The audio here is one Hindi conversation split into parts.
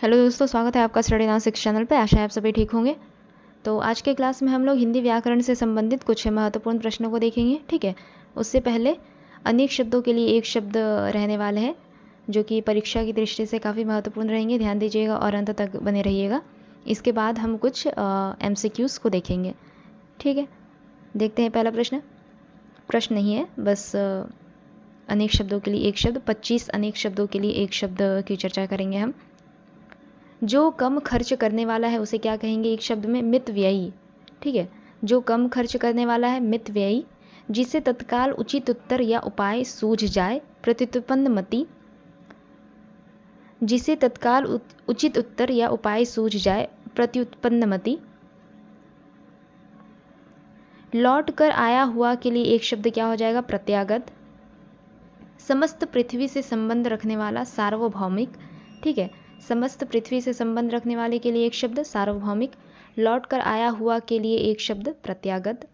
हेलो दोस्तों, स्वागत है आपका स्टडी नाउ 6 चैनल पे। आशा है आप सभी ठीक होंगे। तो आज के क्लास में हम लोग हिंदी व्याकरण से संबंधित कुछ महत्वपूर्ण प्रश्नों को देखेंगे। ठीक है, उससे पहले अनेक शब्दों के लिए एक शब्द रहने वाले हैं जो कि परीक्षा की दृष्टि से काफ़ी महत्वपूर्ण रहेंगे। ध्यान दीजिएगा और अंत तक बने रहिएगा। इसके बाद हम कुछ MCQs को देखेंगे। ठीक है, देखते हैं पहला प्रश्न। प्रश्न नहीं है, बस अनेक शब्दों के लिए एक शब्द, 25 अनेक शब्दों के लिए एक शब्द की चर्चा करेंगे हम। जो कम खर्च करने वाला है उसे क्या कहेंगे एक शब्द में? मितव्ययी। ठीक है, जो कम खर्च करने वाला है मितव्ययी। जिसे तत्काल उचित उत्तर या उपाय सूझ जाए प्रत्युत्पन्नमति। जिसे तत्काल उचित उत्तर या उपाय सूझ जाए प्रत्युत्पन्नमति। लौट कर आया हुआ के लिए एक शब्द क्या हो जाएगा? प्रत्यागत। समस्त पृथ्वी से संबंध रखने वाला सार्वभौमिक। ठीक है, समस्त पृथ्वी से संबंध रखने वाले के लिए एक शब्द सार्वभौमिक। लौट कर आया हुआ के लिए एक शब्द प्रत्यागत।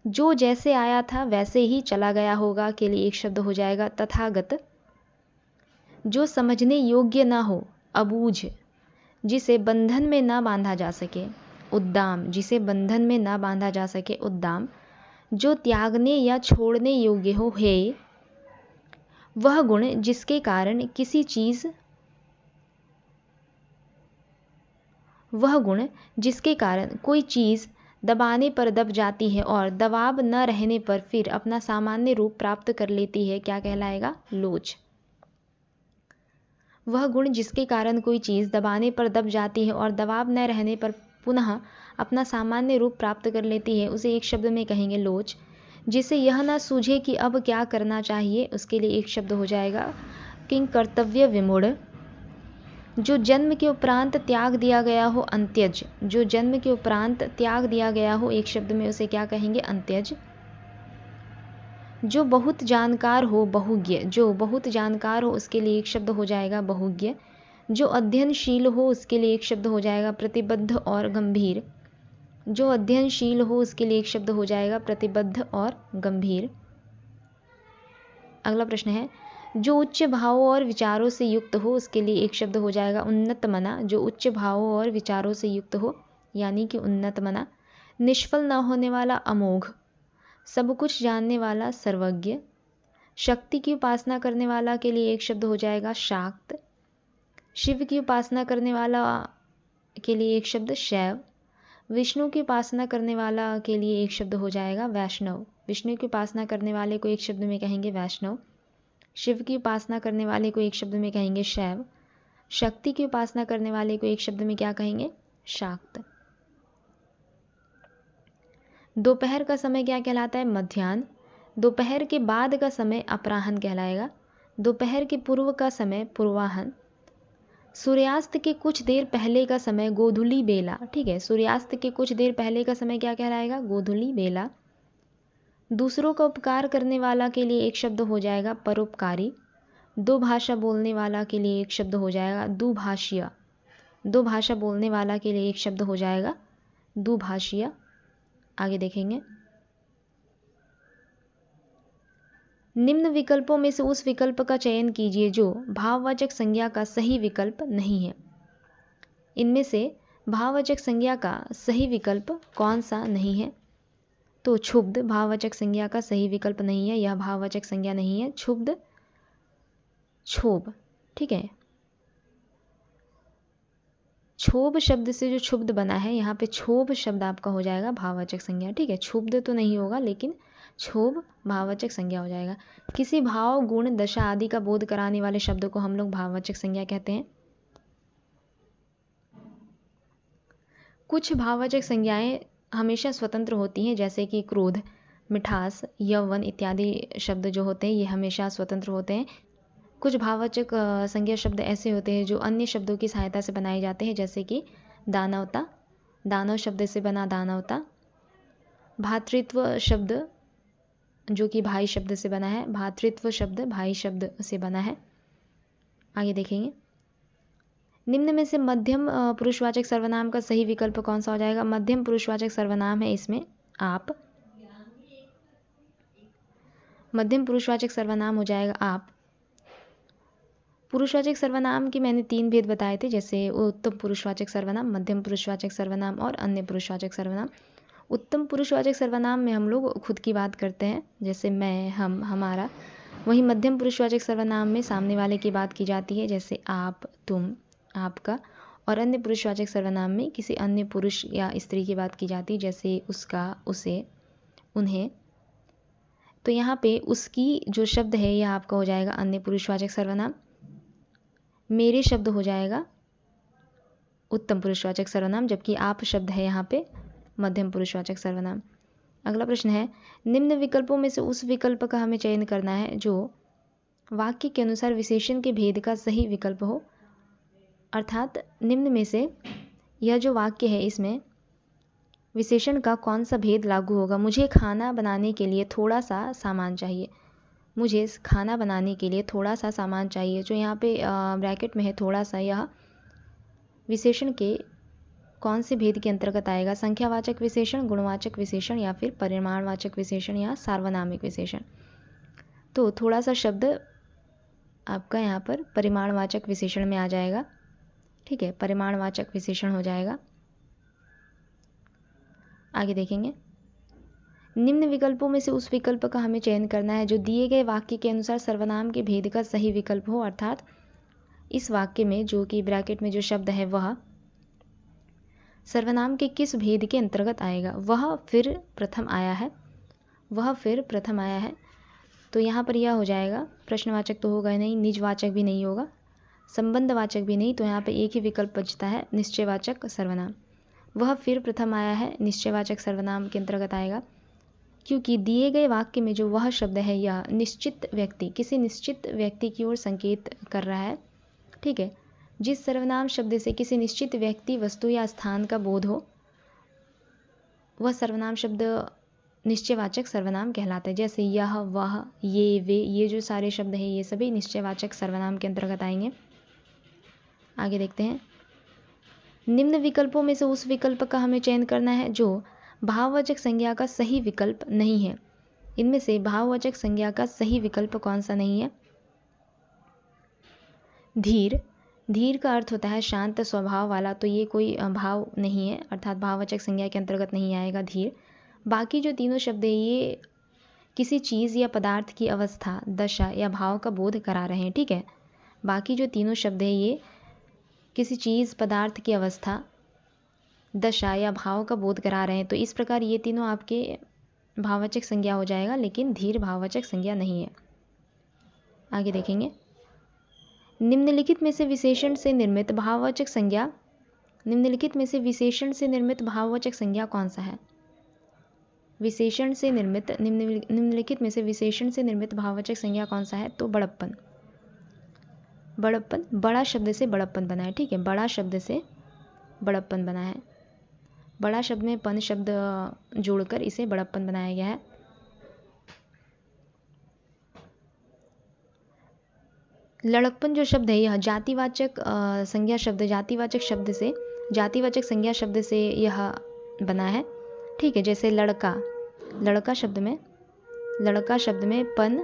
जो जैसे आया था वैसे ही चला गया होगा के लिए एक शब्द हो जाएगा तथागत। जो समझने योग्य ना हो अबूझ। जिसे बंधन में ना बांधा जा सके उद्दाम। जिसे बंधन में ना बांधा जा सके उद्दाम। जो त्यागने या छोड़ने योग्य हो हेय। वह गुण जिसके कारण किसी चीज वह गुण जिसके कारण कोई चीज़ दबाने पर दब जाती है और दबाव न रहने पर फिर अपना सामान्य रूप प्राप्त कर लेती है, क्या कहलाएगा? लोच। वह गुण जिसके कारण कोई चीज़ दबाने पर दब जाती है और दबाव न रहने पर पुनः अपना सामान्य रूप प्राप्त कर लेती है, उसे एक शब्द में कहेंगे लोच। जिसे यह न सूझे कि अब क्या करना चाहिए, उसके लिए एक शब्द हो जाएगा किंग कर्तव्य विमूढ़। जो जन्म के उपरांत त्याग दिया गया हो अंत्यज। जो जन्म के उपरांत त्याग दिया गया हो एक शब्द में उसे क्या कहेंगे? अंत्यज। जो बहुत जानकार हो बहुज्ञ। जो बहुत जानकार हो उसके लिए एक शब्द हो जाएगा बहुज्ञ। जो अध्ययनशील हो उसके लिए एक शब्द हो जाएगा प्रतिबद्ध और गंभीर। जो अध्ययनशील हो उसके लिए एक शब्द हो जाएगा प्रतिबद्ध और गंभीर। अगला प्रश्न है, जो उच्च भावों और विचारों से युक्त हो उसके लिए एक शब्द हो जाएगा उन्नत मना। जो उच्च भावों और विचारों से युक्त हो यानी कि उन्नत मना। निष्फल न होने वाला अमोघ। सब कुछ जानने वाला सर्वज्ञ। शक्ति की उपासना करने वाला के लिए एक शब्द हो जाएगा शाक्त। शिव की उपासना करने वाला के लिए एक शब्द शैव। विष्णु की उपासना करने वाला के लिए एक शब्द हो जाएगा वैष्णव। विष्णु की उपासना करने वाले को एक शब्द में कहेंगे वैष्णव। शिव की उपासना करने वाले को एक शब्द में कहेंगे शैव। शक्ति की उपासना करने वाले को एक शब्द में क्या कहेंगे? शाक्त। दोपहर का समय क्या कहलाता है? मध्याह्न। दोपहर के बाद का समय अपराह्न कहलाएगा। दोपहर के पूर्व का समय पूर्वाह्न। सूर्यास्त के कुछ देर पहले का समय गोधूली बेला। ठीक है, सूर्यास्त के कुछ देर पहले का समय क्या कहलाएगा? गोधूली बेला। दूसरों का उपकार करने वाला के लिए एक शब्द हो जाएगा परोपकारी। दो भाषा बोलने वाला के लिए एक शब्द हो जाएगा दुभाषीय। दो भाषा बोलने वाला के लिए एक शब्द हो जाएगा दुभाषीय। आगे देखेंगे, निम्न विकल्पों में से उस विकल्प का चयन कीजिए जो भाववाचक संज्ञा का सही विकल्प नहीं है। इनमें से भाववाचक संज्ञा का सही विकल्प कौन सा नहीं है? तो क्षुब्ध भाववाचक संज्ञा का सही विकल्प नहीं है, यह भाववाचक संज्ञा नहीं है। क्षुब्ध, क्षोभ। ठीक है, क्षोभ शब्द से जो क्षुब्ध बना है, यहाँ पे क्षोभ शब्द आपका हो जाएगा भाववाचक संज्ञा। ठीक है, क्षुब्ध तो नहीं होगा लेकिन क्षोभ भाववाचक संज्ञा हो जाएगा। किसी भाव, गुण, दशा आदि का बोध कराने वाले शब्द को हम लोग भाववाचक संज्ञा कहते हैं। कुछ भाववाचक संज्ञाएं हमेशा स्वतंत्र होती हैं, जैसे कि क्रोध, मिठास, यौवन इत्यादि शब्द जो होते हैं ये हमेशा स्वतंत्र होते हैं। कुछ भाववाचक संज्ञा शब्द ऐसे होते हैं जो अन्य शब्दों की सहायता से बनाए जाते हैं, जैसे कि दानवता, दानव शब्द से बना दानवता। भातृत्व शब्द जो कि भाई शब्द से बना है, भातृत्व शब्द भाई शब्द से बना है। आगे देखेंगे, निम्न में से मध्यम पुरुषवाचक सर्वनाम का सही विकल्प कौन सा हो जाएगा? मध्यम पुरुषवाचक सर्वनाम है इसमें आप। मध्यम पुरुषवाचक सर्वनाम हो जाएगा आप। पुरुषवाचक सर्वनाम के मैंने 3 भेद बताए थे, जैसे उत्तम पुरुषवाचक सर्वनाम, मध्यम पुरुषवाचक सर्वनाम और अन्य पुरुषवाचक सर्वनाम। उत्तम पुरुषवाचक सर्वनाम में हम लोग खुद की बात करते हैं, जैसे मैं, हम, हमारा। वहीं मध्यम पुरुषवाचक सर्वनाम में सामने वाले की बात की जाती है, जैसे आप, तुम, आपका। और अन्य पुरुषवाचक सर्वनाम में किसी अन्य पुरुष या स्त्री की बात की जाती है, जैसे उसका, उसे, उन्हें। तो यहाँ पे उसकी जो शब्द है यह आपका हो जाएगा अन्य पुरुषवाचक सर्वनाम। मेरे शब्द हो जाएगा उत्तम पुरुषवाचक सर्वनाम, जबकि आप शब्द है यहाँ पे मध्यम पुरुषवाचक सर्वनाम। अगला प्रश्न है, निम्न विकल्पों में से उस विकल्प का हमें चयन करना है जो वाक्य के अनुसार विशेषण के भेद का सही विकल्प हो। अर्थात निम्न में से यह जो वाक्य है इसमें विशेषण का कौन सा भेद लागू होगा। मुझे खाना बनाने के लिए थोड़ा सा सामान चाहिए। मुझे खाना बनाने के लिए थोड़ा सा सामान चाहिए, जो यहाँ पे ब्रैकेट में है थोड़ा सा, यह विशेषण के कौन से भेद के अंतर्गत आएगा। संख्यावाचक विशेषण, गुणवाचक विशेषण या फिर परिमाणवाचक विशेषण या सार्वनामिक विशेषण। तो थोड़ा सा शब्द आपका यहाँ पर परिमाणवाचक विशेषण में आ जाएगा। ठीक है, परिमाणवाचक विशेषण हो जाएगा। आगे देखेंगे, निम्न विकल्पों में से उस विकल्प का हमें चयन करना है जो दिए गए वाक्य के अनुसार सर्वनाम के भेद का सही विकल्प हो। अर्थात इस वाक्य में जो कि ब्रैकेट में जो शब्द है वह सर्वनाम के किस भेद के अंतर्गत आएगा। वह फिर प्रथम आया है, वह फिर प्रथम आया है। तो यहाँ पर यह हो जाएगा, प्रश्नवाचक तो होगा नहीं, निजवाचक भी नहीं होगा, संबंधवाचक भी नहीं। तो यहाँ पे एक ही विकल्प बचता है, निश्चयवाचक सर्वनाम। वह फिर प्रथम आया है निश्चयवाचक सर्वनाम के अंतर्गत आएगा, क्योंकि दिए गए वाक्य में जो वह शब्द है यह निश्चित व्यक्ति, किसी निश्चित व्यक्ति की ओर संकेत कर रहा है। ठीक है, जिस सर्वनाम शब्द से किसी निश्चित व्यक्ति, वस्तु या स्थान का बोध हो वह सर्वनाम शब्द निश्चयवाचक सर्वनाम कहलाता है। जैसे यह, वह, ये, वे, ये जो सारे शब्द हैं ये सभी निश्चयवाचक सर्वनाम के अंतर्गत आएंगे। आगे देखते हैं, निम्न विकल्पों में से उस विकल्प का हमें चयन करना है जो भाववाचक संज्ञा का सही विकल्प नहीं है। इनमें से भाववाचक संज्ञा का सही विकल्प कौन सा नहीं है। धीर, धीर का अर्थ होता है शांत स्वभाव वाला, तो ये कोई भाव नहीं है, अर्थात भाववाचक संज्ञा के अंतर्गत नहीं आएगा धीर। बाकी जो तीनों शब्द है ये किसी चीज़ या पदार्थ की अवस्था, दशा या भाव का बोध करा रहे हैं। ठीक है, बाकी जो तीनों शब्द है ये किसी चीज़, पदार्थ की अवस्था, दशा या भाव का बोध करा रहे हैं। तो इस प्रकार ये तीनों आपके भाववाचक संज्ञा हो जाएगा, लेकिन धीर भाववाचक संज्ञा नहीं है। आगे देखेंगे, निम्नलिखित में से विशेषण से निर्मित भाववाचक संज्ञा, निम्नलिखित में से विशेषण से निर्मित भाववाचक संज्ञा कौन सा है। विशेषण से निर्मित, निम्नलिखित में से विशेषण से निर्मित भाववाचक संज्ञा कौन सा है। तो बड़प्पन, बड़प्पन, बड़ा शब्द से बड़प्पन बना है। ठीक है, बड़ा शब्द से बड़प्पन बना है, बड़ा शब्द में पन शब्द जोड़कर इसे बड़प्पन बनाया गया है। लड़कपन जो शब्द है यह जातिवाचक संज्ञा शब्द, जातिवाचक शब्द से, जातिवाचक संज्ञा शब्द से यह बना है। ठीक है, जैसे लड़का, लड़का शब्द में, लड़का शब्द में पन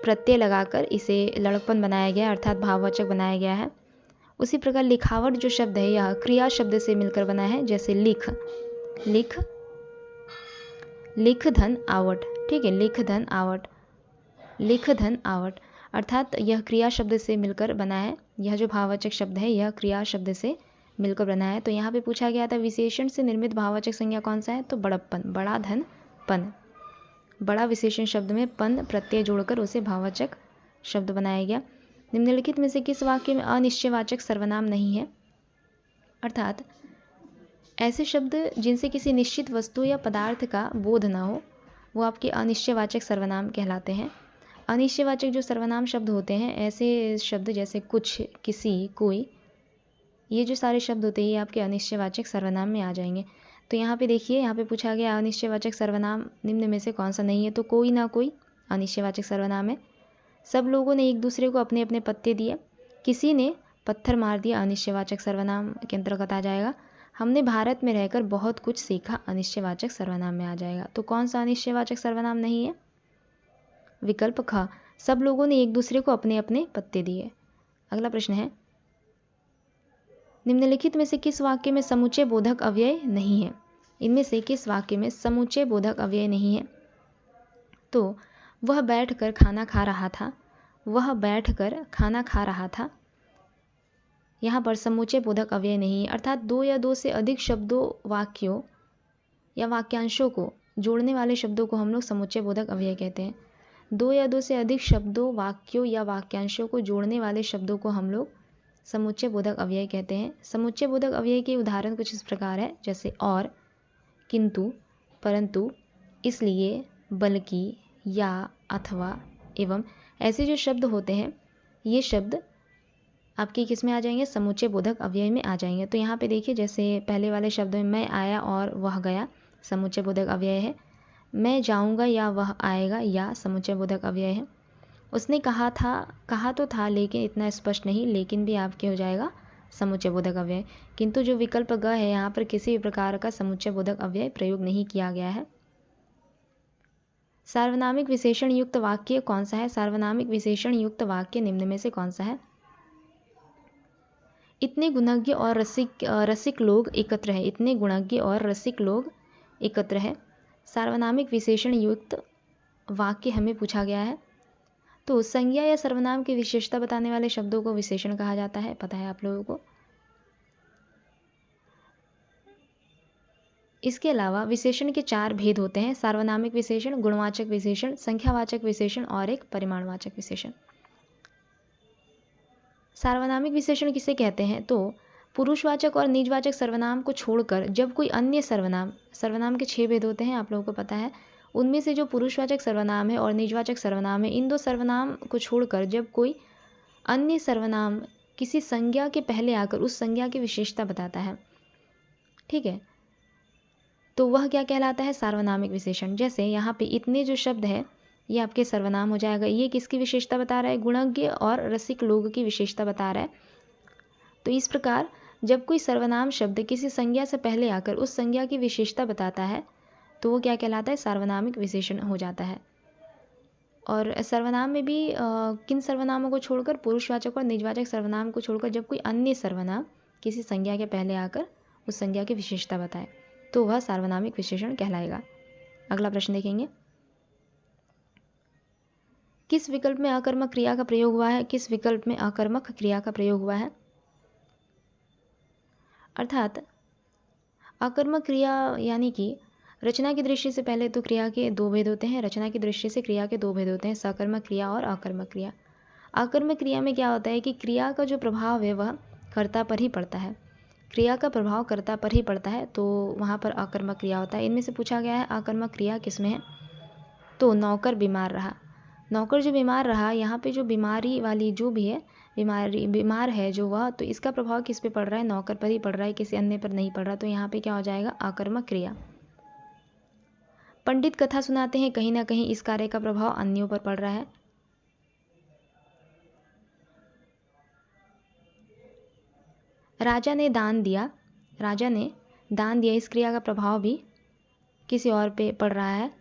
प्रत्यय लगाकर इसे लड़कपन बनाया गया, अर्थात भाववाचक बनाया गया है। उसी प्रकार लिखावट जो शब्द है यह क्रिया शब्द से मिलकर बना है, जैसे लिख, लिख, लिख धन आवट। ठीक है, लिख धन आवट, लिख धन आवट, अर्थात यह क्रिया शब्द से मिलकर बना है। यह जो भाववाचक शब्द है यह क्रिया शब्द से मिलकर बना है। तो यहाँ पे पूछा गया था विशेषण से निर्मित भाववाचक संज्ञा कौन सा है। तो बड़प्पन, बड़ा धन पन, बड़ा विशेषण शब्द में पन प्रत्यय जोड़कर उसे भाववाचक शब्द बनाया गया। निम्नलिखित में से किस वाक्य में अनिश्चयवाचक सर्वनाम नहीं है। अर्थात ऐसे शब्द जिनसे किसी निश्चित वस्तु या पदार्थ का बोध न हो वो आपके अनिश्चयवाचक सर्वनाम कहलाते हैं। अनिश्चयवाचक जो सर्वनाम शब्द होते हैं ऐसे शब्द जैसे कुछ, किसी, कोई, ये जो सारे शब्द होते हैं ये आपके अनिश्चयवाचक सर्वनाम में आ जाएंगे। तो यहाँ पे देखिए, यहाँ पे पूछा गया अनिश्चयवाचक सर्वनाम निम्न में से कौन सा नहीं है। तो कोई ना कोई अनिश्चयवाचक सर्वनाम है। सब लोगों ने एक दूसरे को अपने अपने पत्ते दिए, किसी ने पत्थर मार दिया, अनिश्चयवाचक सर्वनाम के अंतर्गत आ जाएगा। हमने भारत में रहकर बहुत कुछ सीखा, अनिश्चयवाचक सर्वनाम में आ जाएगा। तो कौन सा अनिश्चयवाचक सर्वनाम नहीं है। विकल्प ख, सब लोगों ने एक दूसरे को अपने अपने पत्ते दिए। अगला प्रश्न है, निम्नलिखित में से किस वाक्य में समुच्चय बोधक अव्यय नहीं है? इनमें से किस वाक्य में समुच्चय बोधक अव्यय नहीं है? तो वह बैठकर खाना खा रहा था, वह बैठकर खाना खा रहा था। यहाँ पर समुच्चय बोधक अव्यय नहीं है, अर्थात दो या दो से अधिक शब्दों, वाक्यों या वाक्यांशों को जोड़ने वाले शब्दों को हम लोग समुच्चय बोधक अव्यय कहते हैं। दो या दो से अधिक शब्दों, वाक्यों या वाक्यांशों को जोड़ने वाले शब्दों को हम लोग समुच्चय बोधक अव्यय कहते हैं। समुच्चय बोधक अव्यय के उदाहरण कुछ इस प्रकार है, जैसे और, किंतु, परंतु, इसलिए, बल्कि, या, अथवा, एवं। ऐसे जो शब्द होते हैं ये शब्द आपके किस में आ जाएंगे? समुच्चय बोधक अव्यय में आ जाएंगे। तो यहाँ पे देखिए, जैसे पहले वाले शब्द में मैं आया और वह गया, समुच्चय बोधक अव्यय है। मैं जाऊँगा या वह आएगा, या समुच्चय बोधक अव्यय है। उसने कहा था, कहा तो था लेकिन इतना स्पष्ट नहीं, लेकिन भी आपके हो जाएगा समुच्चय बोधक अव्यय। किंतु जो विकल्प ग है यहाँ पर किसी भी प्रकार का समुच्चय बोधक अव्यय प्रयोग नहीं किया गया है। सार्वनामिक विशेषण युक्त वाक्य कौन सा है? सार्वनामिक विशेषण युक्त वाक्य निम्न में से कौन सा है? इतने गुणज्ञ और रसिक लोग एकत्र है। इतने गुणज्ञ और रसिक लोग एकत्र है। सार्वनामिक विशेषण युक्त वाक्य हमें पूछा गया है। तो संज्ञा या सर्वनाम की विशेषता बताने वाले शब्दों को विशेषण कहा जाता है, पता है आप लोगों को। इसके अलावा विशेषण के 4 भेद होते हैं: सार्वनामिक विशेषण, गुणवाचक विशेषण, संख्यावाचक विशेषण और एक परिमाणवाचक विशेषण। सार्वनामिक विशेषण किसे कहते हैं? तो पुरुषवाचक और निजवाचक सर्वनाम को छोड़कर जब कोई अन्य सर्वनाम के 6 भेद होते हैं, आप लोगों को पता है। उनमें से जो पुरुषवाचक सर्वनाम है और निजवाचक सर्वनाम है, इन दो सर्वनाम को छोड़कर जब कोई अन्य सर्वनाम किसी संज्ञा के पहले आकर उस संज्ञा की विशेषता बताता है, ठीक है, तो वह क्या कहलाता है? सार्वनामिक विशेषण। जैसे यहाँ पे इतने जो शब्द है ये आपके सर्वनाम हो जाएगा। ये किसकी विशेषता बता रहा है? गुणज्ञ और रसिक लोग की विशेषता बता रहा है। तो इस प्रकार जब कोई सर्वनाम शब्द किसी संज्ञा से पहले आकर उस संज्ञा की विशेषता बताता है तो वो क्या कहलाता है? सार्वनामिक विशेषण हो जाता है। और सर्वनाम में भी किन सर्वनामों को छोड़कर? पुरुषवाचक और निजवाचक सर्वनाम को छोड़कर जब कोई अन्य सर्वनाम किसी संज्ञा के पहले आकर उस संज्ञा की विशेषता बताए तो वह सार्वनामिक विशेषण कहलाएगा। अगला प्रश्न देखेंगे, किस विकल्प में अकर्मक क्रिया का प्रयोग हुआ है? किस विकल्प में अकर्मक क्रिया का प्रयोग हुआ है? अर्थात अकर्मक क्रिया यानी कि रचना की दृष्टि से पहले तो क्रिया के 2 भेद होते हैं। रचना की दृष्टि से क्रिया के 2 भेद होते हैं, सकर्मक क्रिया और अकर्मक क्रिया। अकर्मक क्रिया में क्या होता है कि क्रिया का जो प्रभाव है वह कर्ता पर ही पड़ता है। क्रिया का प्रभाव कर्ता पर ही पड़ता है, तो वहाँ पर अकर्मक क्रिया होता है। इनमें से पूछा गया है अकर्मक क्रिया किसमें है? तो नौकर बीमार रहा। नौकर जो बीमार रहा, यहाँ पे जो बीमारी वाली जो भी है, बीमार है जो वह, तो इसका प्रभाव किस पे पड़ रहा है? नौकर पर ही पड़ रहा है, किसी अन्य पर नहीं पड़ रहा। तो यहाँ पे क्या हो जाएगा? अकर्मक क्रिया। पंडित कथा सुनाते हैं, कहीं ना कहीं इस कार्य का प्रभाव अन्यों पर पड़ रहा है। राजा ने दान दिया, राजा ने दान दिया, इस क्रिया का प्रभाव भी किसी और पे पड़ रहा है।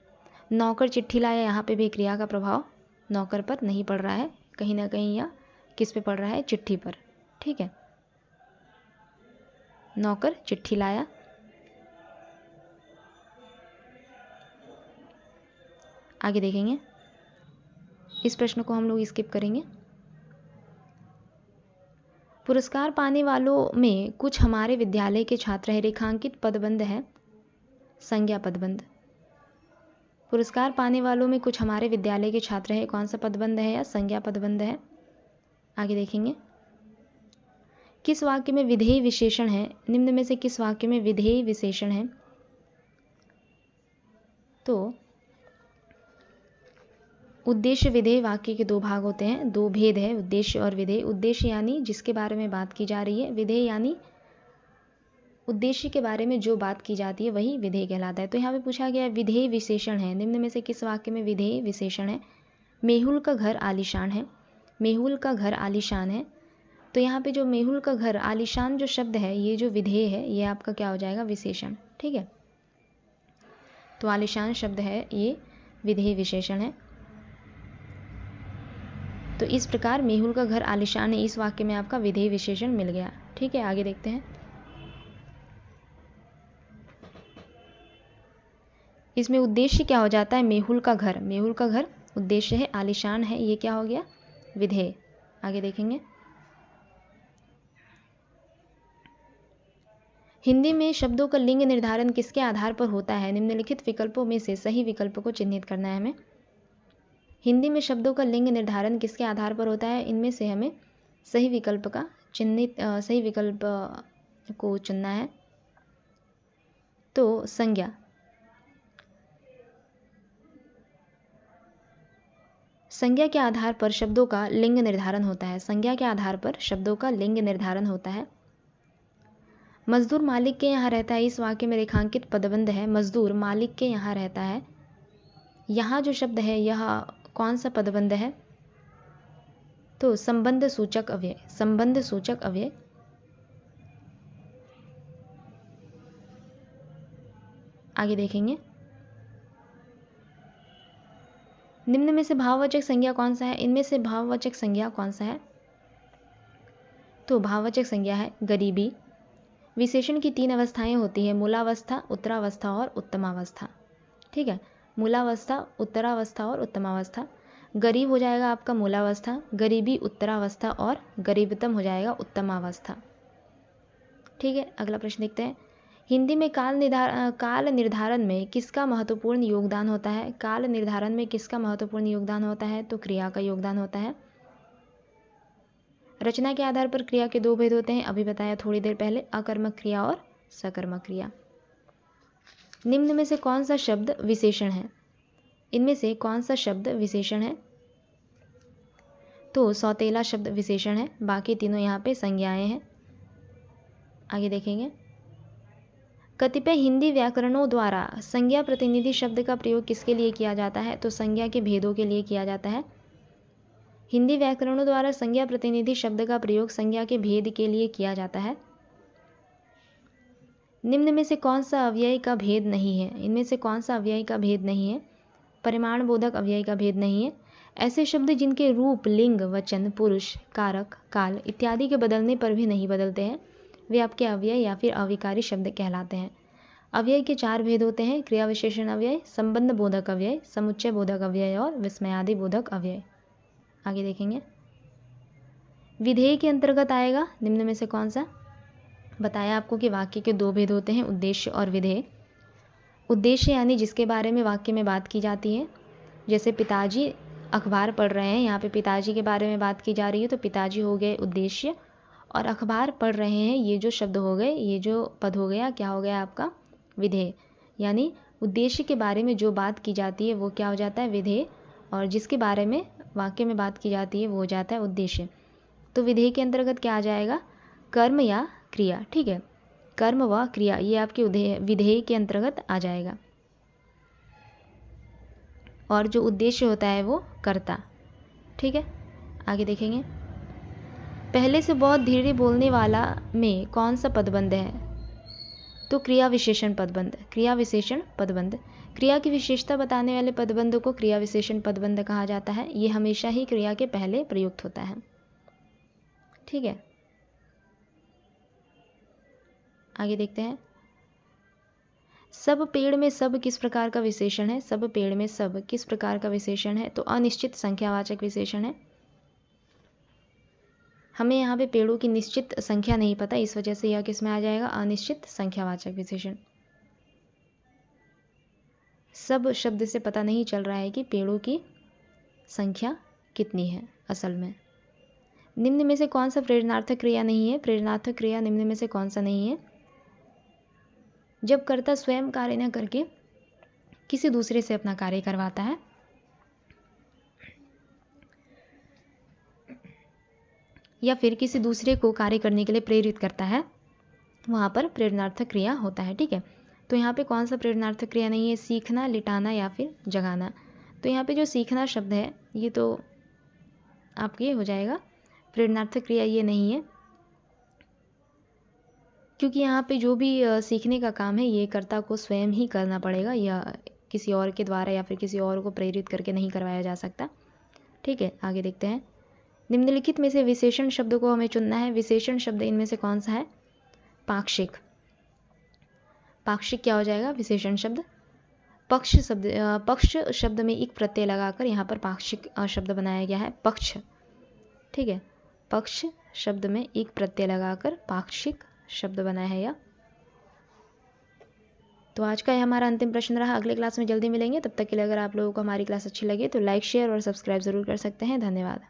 नौकर चिट्ठी लाया, यहाँ पे भी क्रिया का प्रभाव नौकर पर नहीं पड़ रहा है, कहीं ना कहीं या किस पे पड़ रहा है? चिट्ठी पर, ठीक है। नौकर चिट्ठी लाया। आगे देखेंगे, इस प्रश्न को हम लोग स्किप करेंगे। पुरस्कार पाने वालों में कुछ हमारे विद्यालय के छात्र हैं। रेखांकित पदबंध है, संज्ञा पदबंध। पुरस्कार पाने वालों में कुछ हमारे विद्यालय के छात्र हैं, कौन सा पदबंध है या संज्ञा पदबंध है? आगे देखेंगे, किस वाक्य में विधेय विशेषण है? निम्न में से किस वाक्य में विधेय विशेषण है? तो उद्देश्य विधेय वाक्य के 2 भाग होते हैं, 2 भेद है, उद्देश्य और विधेय। उद्देश्य यानी जिसके बारे में बात की जा रही है, विधेय यानी उद्देश्य के बारे में जो बात की जाती है वही विधेय कहलाता है। तो यहाँ पे पूछा गया विधेय विशेषण है, निम्न में से किस वाक्य में विधेय विशेषण है? मेहुल का घर आलीशान है। मेहुल का घर आलीशान है, तो यहाँ पे जो मेहुल का घर आलीशान जो शब्द है, ये जो विधेय है ये आपका क्या हो जाएगा? विशेषण, ठीक है। तो आलीशान शब्द है ये विधेय विशेषण है। तो इस प्रकार मेहुल का घर आलीशान है, इस वाक्य में आपका विधेय विशेषण मिल गया। ठीक है, आगे देखते हैं। इसमें उद्देश्य क्या हो जाता है? मेहुल का घर, मेहुल का घर उद्देश्य है, आलीशान है, ये क्या हो गया? विधेय। आगे देखेंगे। हिंदी में शब्दों का लिंग निर्धारण किसके आधार पर होता है? निम्नलिखित विकल्पों में से सही विकल्प को चिन्हित करना है हमें। हिंदी में शब्दों का लिंग निर्धारण किसके आधार पर होता है? इनमें से हमें सही विकल्प को चुनना है। तो संज्ञा, संज्ञा के आधार पर शब्दों का लिंग निर्धारण होता है। संज्ञा के आधार पर शब्दों का लिंग निर्धारण होता है। मजदूर मालिक के यहाँ रहता है, इस वाक्य में रेखांकित पदबंध है मजदूर मालिक के यहाँ रहता है। यहाँ जो शब्द है यह कौन सा पदबंध है? तो संबंध सूचक अव्यय, संबंध सूचक अव्यय। आगे देखेंगे। निम्न में से भाववाचक संज्ञा कौन सा है? इनमें से भाववाचक संज्ञा कौन सा है? तो भाववाचक संज्ञा है गरीबी। विशेषण की 3 अवस्थाएं होती है, मूलावस्था, उत्तरावस्था और उत्तमावस्था। ठीक है, मूलावस्था, उत्तरावस्था और उत्तमावस्था। गरीब हो जाएगा आपका मूलावस्था, गरीबी उत्तरावस्था और गरीबतम हो जाएगा उत्तमावस्था। ठीक है, अगला प्रश्न देखते हैं। हिंदी में काल निर्धारण में किसका महत्वपूर्ण योगदान होता है? काल निर्धारण में किसका महत्वपूर्ण योगदान होता है? तो क्रिया का योगदान होता है। रचना के आधार पर क्रिया के 2 भेद होते हैं, अभी बताया थोड़ी देर पहले, अकर्मक क्रिया और सकर्मक क्रिया। निम्न में से कौन सा शब्द विशेषण है? इनमें से कौन सा शब्द विशेषण है? तो सौतेला शब्द विशेषण है, बाकी तीनों यहाँ पे संज्ञाएं हैं। आगे देखेंगे। कतिपय हिंदी व्याकरणों द्वारा संज्ञा प्रतिनिधि शब्द का प्रयोग किसके लिए किया जाता है? तो संज्ञा के भेदों के लिए किया जाता है। हिंदी व्याकरणों द्वारा संज्ञा प्रतिनिधि शब्द का प्रयोग संज्ञा के भेद के लिए किया जाता है। निम्न में से कौन सा अव्यय का भेद नहीं है? इनमें से कौन सा अव्यय का भेद नहीं है? परिमाण बोधक अव्यय का भेद नहीं है। ऐसे शब्द जिनके रूप, लिंग, वचन, पुरुष, कारक, काल इत्यादि के बदलने पर भी नहीं बदलते हैं, वे आपके अव्यय या फिर अविकारी शब्द कहलाते हैं। अव्यय के 4 भेद होते हैं, क्रिया विशेषण अव्यय, संबंध बोधक अव्यय, समुच्चय बोधक अव्यय और विस्मयादि बोधक अव्यय। आगे देखेंगे। विधेय के अंतर्गत आएगा निम्न में से कौन सा? बताया आपको कि वाक्य के 2 भेद होते हैं, उद्देश्य और विधेय। उद्देश्य यानी जिसके बारे में वाक्य में बात की जाती है, जैसे पिताजी अखबार पढ़ रहे हैं, यहाँ पे पिताजी के बारे में बात की जा रही है, तो पिताजी हो गए उद्देश्य, और अखबार पढ़ रहे हैं ये जो शब्द हो गए, ये जो पद हो गया, क्या हो गया आपका? विधेय। यानी उद्देश्य के बारे में जो बात की जाती है वो क्या हो जाता है? विधेय, और जिसके बारे में वाक्य में बात की जाती है वो हो जाता है उद्देश्य। तो विधेय के अंतर्गत क्या आ जाएगा? कर्म या क्रिया। ठीक है, कर्म व क्रिया ये आपके विधेय के अंतर्गत आ जाएगा, और जो उद्देश्य होता है वो कर्ता। ठीक है, आगे देखेंगे। पहले से बहुत धीरे बोलने वाला में कौन सा पदबंध है? तो क्रिया विशेषण पदबंध, क्रिया विशेषण पदबंध। क्रिया की विशेषता बताने वाले पदबंध को क्रिया विशेषण पदबंध कहा जाता है। ये हमेशा ही क्रिया के पहले प्रयुक्त होता है। ठीक है, आगे देखते हैं। सब पेड़ में सब किस प्रकार का विशेषण है? सब पेड़ में सब किस प्रकार का विशेषण है? तो अनिश्चित संख्यावाचक विशेषण है। हमें यहाँ पे पेड़ों की निश्चित संख्या नहीं पता, इस वजह से यह किस में आ जाएगा? अनिश्चित संख्यावाचक विशेषण। सब शब्द से पता नहीं चल रहा है कि पेड़ों की संख्या कितनी है असल में। निम्न में से कौन सा प्रेरणार्थक क्रिया नहीं है? प्रेरणार्थक क्रिया निम्न में से कौन सा नहीं है? जब कर्ता स्वयं कार्य न करके किसी दूसरे से अपना कार्य करवाता है, या फिर किसी दूसरे को कार्य करने के लिए प्रेरित करता है, वहाँ पर प्रेरणार्थक क्रिया होता है। ठीक है, तो यहाँ पे कौन सा प्रेरणार्थक क्रिया नहीं है? सीखना, लिटाना या फिर जगाना। तो यहाँ पे जो सीखना शब्द है ये तो आपके हो जाएगा प्रेरणार्थक क्रिया, ये नहीं है, क्योंकि यहाँ पे जो भी सीखने का काम है ये कर्ता को स्वयं ही करना पड़ेगा, या किसी और के द्वारा या फिर किसी और को प्रेरित करके नहीं करवाया जा सकता। ठीक है, आगे देखते हैं। निम्नलिखित में से विशेषण शब्द को हमें चुनना है। विशेषण शब्द इनमें से कौन सा है? पाक्षिक। पाक्षिक क्या हो जाएगा? विशेषण शब्द। पक्ष शब्द में एक प्रत्यय लगाकर यहाँ पर पाक्षिक शब्द बनाया गया है, पक्ष। ठीक है, पक्ष शब्द में एक प्रत्यय लगाकर पाक्षिक शब्द बनाया है यह। तो आज का यह हमारा अंतिम प्रश्न रहा। अगले क्लास में जल्दी मिलेंगे। तब तक के लिए अगर आप लोगों को हमारी क्लास अच्छी लगे तो लाइक, शेयर और सब्सक्राइब ज़रूर कर सकते हैं। धन्यवाद।